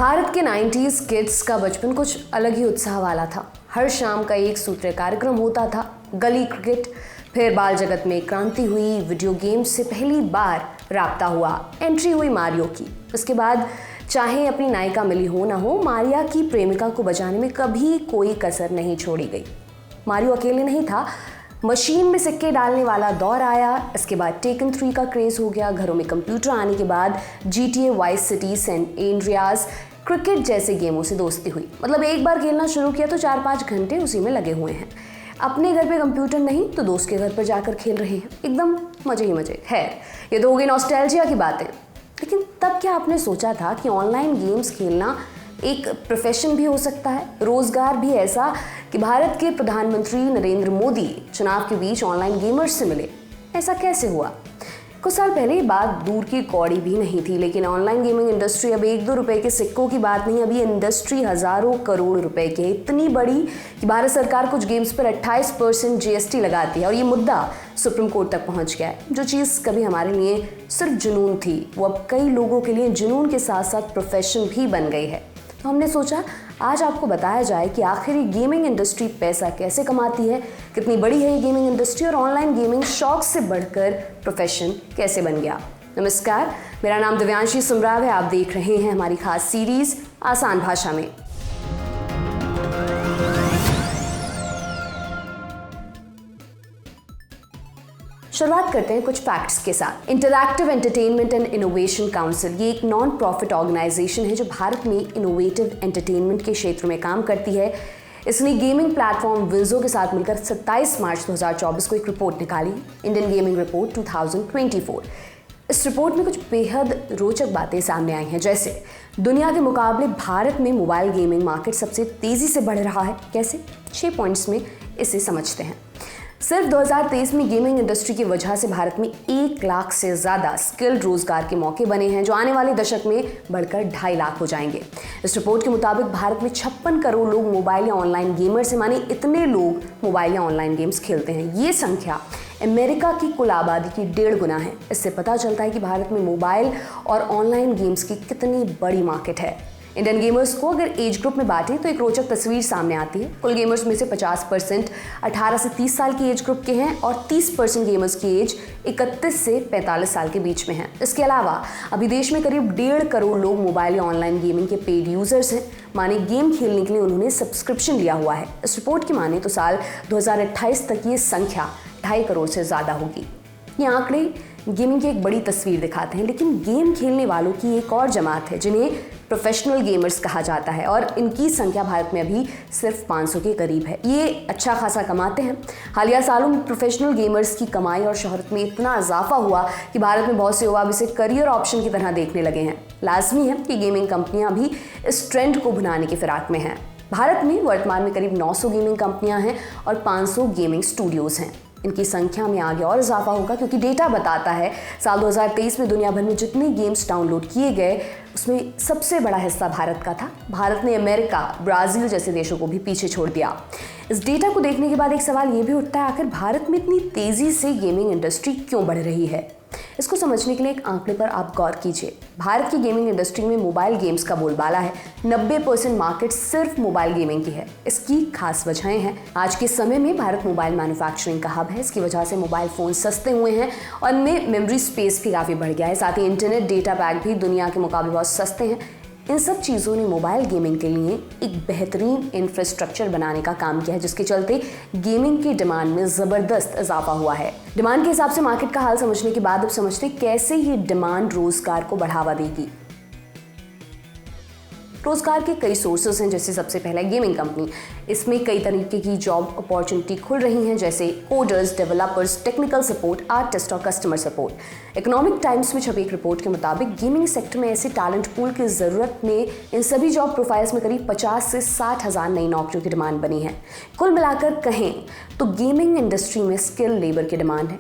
भारत के 90s kids का बचपन कुछ अलग ही उत्साह वाला था। हर शाम का एक सूत्रीय कार्यक्रम होता था, गली क्रिकेट। फिर बाल जगत में क्रांति हुई, वीडियो गेम्स से पहली बार राब्ता हुआ, एंट्री हुई मारियो की। उसके बाद चाहे अपनी नायिका मिली हो ना हो, मारिया की प्रेमिका को बचाने में कभी कोई कसर नहीं छोड़ी गई। मारियो अकेले नहीं था, मशीन में सिक्के डालने वाला दौर आया। इसके बाद टेकन 3 का क्रेज हो गया। घरों में कंप्यूटर आने के बाद GTA, Vice City, San Andreas, cricket जैसे गेमों से दोस्ती हुई। मतलब एक बार खेलना शुरू किया तो 4-5 घंटे उसी में लगे हुए हैं। अपने घर पे कंप्यूटर नहीं तो दोस्त के घर पर जाकर खेल रहे हैं, एकदम मजे ही मजे। खैर, ये तो हो गई नॉस्टैल्जिया की बातें। लेकिन तब क्या आपने सोचा था कि ऑनलाइन गेम्स खेलना एक प्रोफेशन भी हो सकता है, रोजगार भी ऐसा कि भारत के प्रधानमंत्री नरेंद्र मोदी चुनाव के बीच ऑनलाइन गेमर्स से मिले? ऐसा कैसे हुआ? कुछ साल पहले बात दूर की कौड़ी भी नहीं थी, लेकिन ऑनलाइन गेमिंग इंडस्ट्री अब 1-2 रुपए के सिक्कों की बात नहीं। अभी इंडस्ट्री हजारों करोड़ रुपए की है, इतनी बड़ी कि भारत सरकार कुछ गेम्स पर 28% GST लगाती है और ये मुद्दा सुप्रीम कोर्ट तक पहुंच गया है। जो चीज़ कभी हमारे लिए सिर्फ जुनून थी, वो अब कई लोगों के लिए जुनून के साथ साथ प्रोफेशन भी बन गई है। तो हमने सोचा आज आपको बताया जाए कि आखिर ये गेमिंग इंडस्ट्री पैसा कैसे कमाती है, कितनी बड़ी है ये गेमिंग इंडस्ट्री और ऑनलाइन गेमिंग शौक से बढ़कर प्रोफेशन कैसे बन गया। नमस्कार, मेरा नाम दिव्यांशी सुमराव है। आप देख रहे हैं हमारी खास सीरीज आसान भाषा में। शुरुआत करते हैं कुछ फैक्ट्स के साथ। Interactive entertainment and innovation council ये एक नॉन प्रॉफिट ऑर्गेनाइजेशन है जो भारत में इनोवेटिव एंटरटेनमेंट के क्षेत्र में काम करती है। इसने गेमिंग प्लेटफॉर्म विंजो के साथ मिलकर 27 मार्च 2024 को एक रिपोर्ट निकाली, इंडियन गेमिंग रिपोर्ट 2024। इस रिपोर्ट में कुछ बेहद रोचक बातें सामने आई हैं, जैसे दुनिया के मुकाबले भारत में मोबाइल गेमिंग मार्केट सबसे तेजी से बढ़ रहा है। कैसे? 6 पॉइंट्स में इसे समझते हैं। सिर्फ 2023 में गेमिंग इंडस्ट्री की वजह से भारत में 1 लाख से ज़्यादा स्किल्ड रोजगार के मौके बने हैं, जो आने वाले दशक में बढ़कर 2.5 लाख हो जाएंगे। इस रिपोर्ट के मुताबिक भारत में 56 करोड़ लोग मोबाइल या ऑनलाइन गेमर्स हैं, माने इतने लोग मोबाइल या ऑनलाइन गेम्स खेलते हैं। ये संख्या अमेरिका की कुल आबादी की 1.5 गुना है। इससे पता चलता है कि भारत में मोबाइल और ऑनलाइन गेम्स की कितनी बड़ी मार्केट है। इंडियन गेमर्स को अगर एज ग्रुप में बांटें तो एक रोचक तस्वीर सामने आती है। कुल गेमर्स में से 50% 18 से 30 साल की एज ग्रुप के हैं और 30% गेमर्स की एज 31 से 45 साल के बीच में है। इसके अलावा अभी देश में करीब 1.5 करोड़ लोग मोबाइल या ऑनलाइन गेमिंग के पेड यूजर्स हैं, माने गेम खेलने के लिए उन्होंने सब्सक्रिप्शन लिया हुआ है। इस रिपोर्ट की माने तो साल 2028 तक ये संख्या 2.5 करोड़ से ज़्यादा होगी। ये आंकड़े गेमिंग की एक बड़ी तस्वीर दिखाते हैं, लेकिन गेम खेलने वालों की एक और जमात है जिन्हें प्रोफेशनल गेमर्स कहा जाता है और इनकी संख्या भारत में अभी सिर्फ 500 के करीब है। ये अच्छा खासा कमाते हैं। हालिया सालों में प्रोफेशनल गेमर्स की कमाई और शोहरत में इतना इजाफा हुआ कि भारत में बहुत से युवा इसे करियर ऑप्शन की तरह देखने लगे हैं। लाजमी है कि गेमिंग कंपनियां भी इस ट्रेंड को भुनाने की फिराक में हैं। भारत में वर्तमान में करीब 900 गेमिंग कंपनियां हैं और 500 गेमिंग स्टूडियोज हैं। इनकी संख्या में आगे और इजाफा होगा क्योंकि डेटा बताता है साल 2023 में दुनिया भर में जितने गेम्स डाउनलोड किए गए उसमें सबसे बड़ा हिस्सा भारत का था। भारत ने अमेरिका, ब्राज़ील जैसे देशों को भी पीछे छोड़ दिया। इस डेटा को देखने के बाद एक सवाल ये भी उठता है, आखिर भारत में इतनी तेज़ी से गेमिंग इंडस्ट्री क्यों बढ़ रही है? इसको समझने के लिए एक आंकड़े पर आप गौर कीजिए। भारत की गेमिंग इंडस्ट्री में मोबाइल गेम्स का बोलबाला है। 90% मार्केट सिर्फ मोबाइल गेमिंग की है। इसकी खास वजहें हैं। आज के समय में भारत मोबाइल मैन्युफैक्चरिंग का हब है। इसकी वजह से मोबाइल फ़ोन सस्ते हुए हैं और इनमें मेमोरी स्पेस भी काफ़ी बढ़ गया है। साथ ही इंटरनेट डेटा पैक भी दुनिया के मुकाबले बहुत सस्ते हैं। इन सब चीज़ों ने मोबाइल गेमिंग के लिए एक बेहतरीन इंफ्रास्ट्रक्चर बनाने का काम किया है, जिसके चलते गेमिंग की डिमांड में ज़बरदस्त इजाफा हुआ है। डिमांड के हिसाब से मार्केट का हाल समझने के बाद अब समझते कैसे ये डिमांड रोजगार को बढ़ावा देगी। रोजगार के कई सोर्सेज हैं, जैसे सबसे पहला गेमिंग कंपनी। इसमें कई तरीके की जॉब अपॉर्चुनिटी खुल रही हैं, जैसे coders, developers, technical support, artist और कस्टमर सपोर्ट। इकोनॉमिक टाइम्स में छपी एक रिपोर्ट के मुताबिक गेमिंग सेक्टर में ऐसे टैलेंट पूल की ज़रूरत में इन सभी जॉब प्रोफाइल्स में करीब 50 से 60 हज़ार नई नौकरियों की डिमांड बनी है। कुल मिलाकर कहें तो गेमिंग इंडस्ट्री में स्किल लेबर की डिमांड है।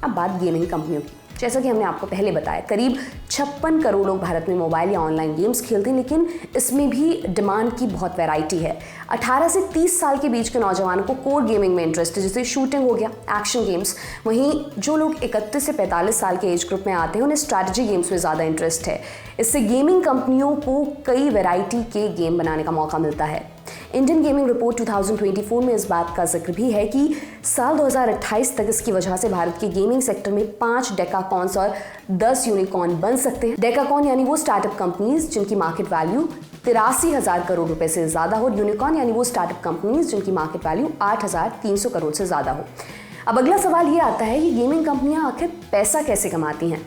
अब बात गेमिंग कंपनियों की। जैसा कि हमने आपको पहले बताया, करीब 56 करोड़ लोग भारत में मोबाइल या ऑनलाइन गेम्स खेलते हैं, लेकिन इसमें भी डिमांड की बहुत वैरायटी है। 18 से 30 साल के बीच के नौजवानों को कोर गेमिंग में इंटरेस्ट है, जैसे शूटिंग हो गया, एक्शन गेम्स। वहीं जो लोग 31 से 45 साल के एज ग्रुप में आते हैं, उन्हें स्ट्रैटेजी गेम्स में ज़्यादा इंटरेस्ट है। इससे गेमिंग कंपनियों को कई वैरायटी के गेम बनाने का मौका मिलता है। इंडियन गेमिंग रिपोर्ट 2024 में इस बात का जिक्र भी है कि साल 2028 तक इसकी वजह से भारत के गेमिंग सेक्टर में 5 डेकाकॉन्स और 10 यूनिकॉर्न बन सकते हैं। डेकाकॉन यानी वो स्टार्टअप कंपनीज जिनकी मार्केट वैल्यू 83,000 करोड़ रुपए से ज़्यादा हो। यूनिकॉर्न यानी वो स्टार्टअप कंपनीज जिनकी मार्केट वैल्यू 8,300 करोड़ से ज़्यादा हो। अब अगला सवाल ये आता है कि गेमिंग कंपनियां आखिर पैसा कैसे कमाती हैं।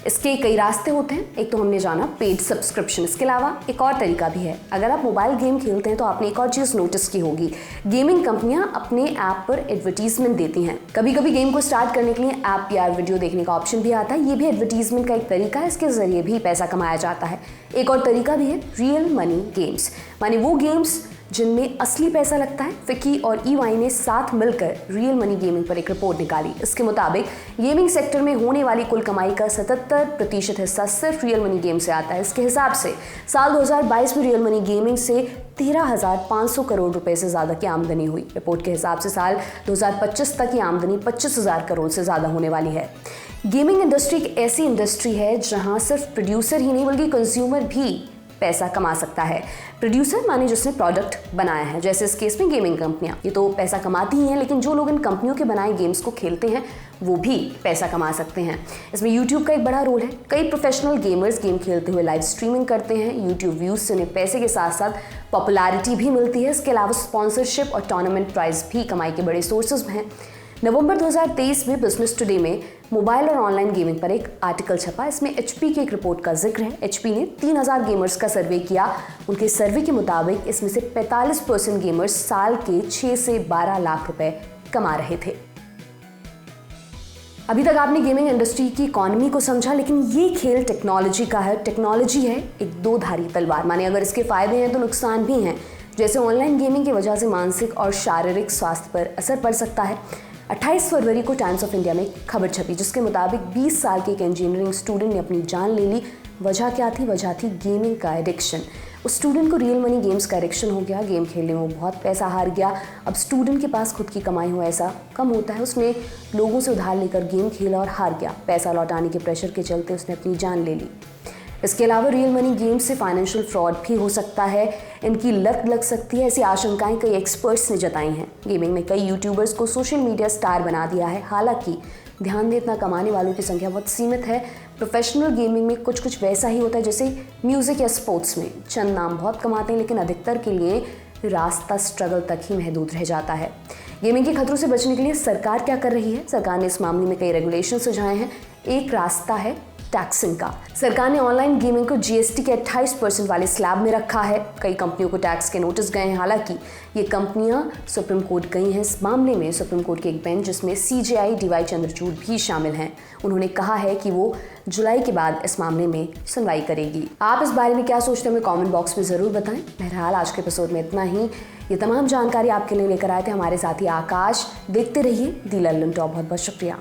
इसके कई रास्ते होते हैं। एक तो हमने जाना पेड सब्सक्रिप्शन। इसके अलावा एक और तरीका भी है। अगर आप मोबाइल गेम खेलते हैं तो आपने एक और चीज़ नोटिस की होगी, गेमिंग कंपनियां अपने ऐप पर एडवर्टीजमेंट देती हैं। कभी कभी गेम को स्टार्ट करने के लिए ऐप या वीडियो देखने का ऑप्शन भी आता है। ये भी एडवर्टीजमेंट का एक तरीका है, इसके जरिए भी पैसा कमाया जाता है। एक और तरीका भी है रियल मनी गेम्स, माने वो गेम्स जिनमें असली पैसा लगता है। फिक्की और EY ने साथ मिलकर रियल मनी गेमिंग पर एक रिपोर्ट निकाली। इसके मुताबिक गेमिंग सेक्टर में होने वाली कुल कमाई का 77% हिस्सा सिर्फ रियल मनी गेम से आता है। इसके हिसाब से साल 2022 में रियल मनी गेमिंग से 13,500 करोड़ रुपए से ज़्यादा की आमदनी हुई। रिपोर्ट के हिसाब से साल 2025 तक की आमदनी 25,000 करोड़ से ज़्यादा होने वाली है। गेमिंग इंडस्ट्री एक ऐसी इंडस्ट्री है जहाँ सिर्फ प्रोड्यूसर ही नहीं बल्कि कंज्यूमर भी पैसा कमा सकता है। प्रोड्यूसर माने जिसने प्रोडक्ट बनाया है, जैसे इस केस में गेमिंग कंपनियां, ये तो पैसा कमाती ही हैं, लेकिन जो लोग इन कंपनियों के बनाए गेम्स को खेलते हैं वो भी पैसा कमा सकते हैं। इसमें यूट्यूब का एक बड़ा रोल है। कई प्रोफेशनल गेमर्स गेम खेलते हुए लाइव स्ट्रीमिंग करते हैं। यूट्यूब व्यूज से उन्हें पैसे के साथ साथ पॉपुलैरिटी भी मिलती है। इसके अलावा स्पॉन्सरशिप और टूर्नामेंट प्राइज भी कमाई के बड़े सोर्सेज हैं। नवंबर 2023 में बिजनेस टुडे में मोबाइल और ऑनलाइन गेमिंग पर एक आर्टिकल छपा। इसमें HP की एक रिपोर्ट का जिक्र है। HP ने 3000 गेमर्स का सर्वे किया। उनके सर्वे के मुताबिक इसमें से 45% गेमर्स साल के 6 से 12 लाख रुपए कमा रहे थे। अभी तक आपने गेमिंग इंडस्ट्री की इकोनॉमी को समझा, लेकिन ये खेल टेक्नोलॉजी का है। टेक्नोलॉजी है एक दो धारी तलवार, माने अगर इसके फायदे हैं तो नुकसान भी हैं। जैसे ऑनलाइन गेमिंग की वजह से मानसिक और शारीरिक स्वास्थ्य पर असर पड़ सकता है। 28 फरवरी को टाइम्स ऑफ इंडिया में खबर छपी, जिसके मुताबिक 20 साल के एक इंजीनियरिंग स्टूडेंट ने अपनी जान ले ली। वजह क्या थी? वजह थी गेमिंग का एडिक्शन। उस स्टूडेंट को रियल मनी गेम्स का एडिक्शन हो गया। गेम खेलने में वो बहुत पैसा हार गया। अब स्टूडेंट के पास खुद की कमाई हो ऐसा कम होता है। उसने लोगों से उधार लेकर गेम खेला और हार गया। पैसा लौटाने के प्रेशर के चलते उसने अपनी जान ले ली। इसके अलावा रियल मनी गेम्स से फाइनेंशियल फ्रॉड भी हो सकता है, इनकी लत लग सकती है, ऐसी आशंकाएं कई एक्सपर्ट्स ने जताई हैं। गेमिंग में कई यूट्यूबर्स को सोशल मीडिया स्टार बना दिया है। हालांकि ध्यान दें, इतना कमाने वालों की संख्या बहुत सीमित है। प्रोफेशनल गेमिंग में कुछ वैसा ही होता है जैसे म्यूजिक या स्पोर्ट्स में। चंद नाम बहुत कमाते हैं, लेकिन अधिकतर के लिए रास्ता स्ट्रगल तक ही महदूद रह जाता है। गेमिंग के खतरों से बचने के लिए सरकार क्या कर रही है? सरकार ने इस मामले में कई रेगुलेशन सुझाए हैं। एक रास्ता है टैक्सिंग का। सरकार ने ऑनलाइन गेमिंग को GST के 28% वाले स्लैब में रखा है। कई कंपनियों को टैक्स के नोटिस गए हैं। हालांकि ये कंपनियां सुप्रीम कोर्ट गई हैं। इस मामले में सुप्रीम कोर्ट के एक बेंच जिसमें CJI DY चंद्रचूड़ भी शामिल हैं, उन्होंने कहा है कि वो जुलाई के बाद इस मामले में सुनवाई करेगी। आप इस बारे में क्या सोचते हैं, कमेंट बॉक्स में जरूर बताएं। बहरहाल आज के एपिसोड में इतना ही। ये तमाम जानकारी आपके लिए लेकर आए थे हमारे साथी आकाश। देखते रहिए दी लल्लन टॉप। बहुत बहुत शुक्रिया।